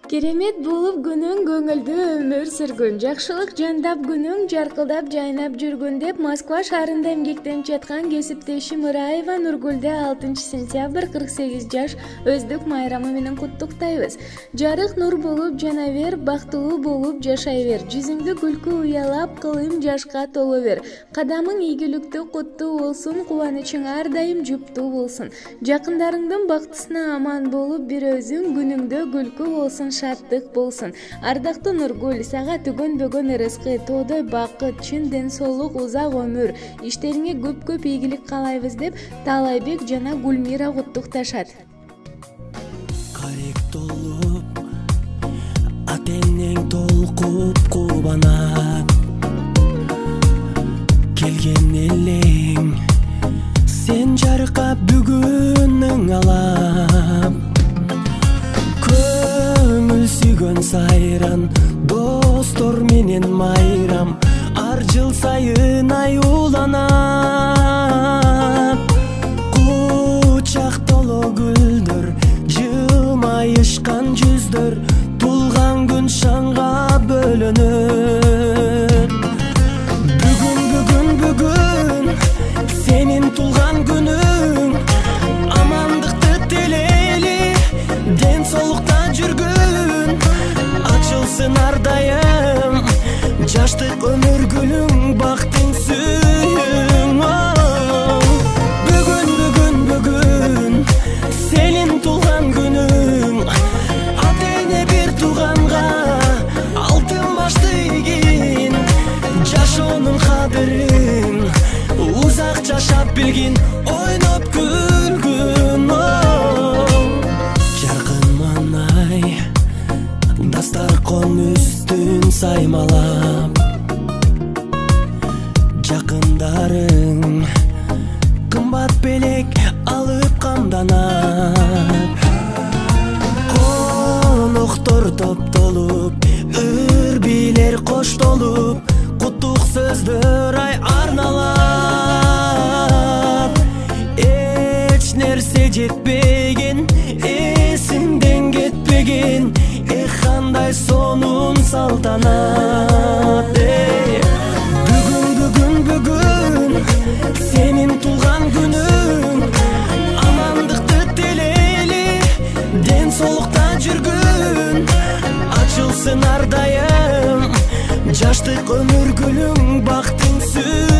Керемет болуп күнүң көңүлдүү өмүр сүргүн, жакшылык жандап күнүң жаркылдап жайнап жүргүн деп Москва шаарында эмгектенип жаткан кесиптешим Ыраева Нургулду 6 сентябрь 48 жаш өздүк майрамы менен куттуктайбыз. Жарык нур болуп жана бер, бактылуу болуп жашай бер, жүзүңдү күлкү уялап, кылым жашка толо бер. Кадамың ийгиликтүү куттуу болсун, кубанычың ар дайым жуптуу болсун. Жакындарыңдын бактысына аман болуп, бир өзүң күнүңдө күлкү болсун, шаттык болсун. Ардактуу Нургул, сага түгөнбөгөн ырыскы, тоодой бакыт, чын ден соолук, узак өмүр, иштериңе көп ийгилик каалайбыз деп Таалайбек жана Гүлмира куттукташат. Карек толуп, атенең толкуп кубанат. Келген элең, сен жаркап бүгүнүң алам. Көңүл сүйгөн сайран, достор менен майрам, ар жыл сайын аюуланат. Кучак толо гүлдөр, жылмайышкан жүздөр, тулган күн шаңга бөлөнөр. Бүгүн сенин тулган күнүң, амандыкты тилейли, ден соолукта жүргүн, ачылсын ар дайым жаштык өмүр гүлүң, бактың сүйүң. Бүгүн сенин тулган күнүң, атене бир тууганга алтын башты ийгин, жашоонун кадырын узак жашап билгин, ойноп күлгүн. Жаркын манай дастаркон үстүн саймалап, жакындарың кымбат белек алып камданат. Коноктор топтолуп, үрбилер коштолуп, куттук сөздөр ай арналат. Эч нерсе жетпеген, эсиңден кетпеген, кандай сонун салтанат. Бүгүн сенин тулган күнүң, амандыкты тилейли, ден соолукта жүргүн, ачылсын ар дайым жаштык өмүр гүлүң, бактың сүйүн.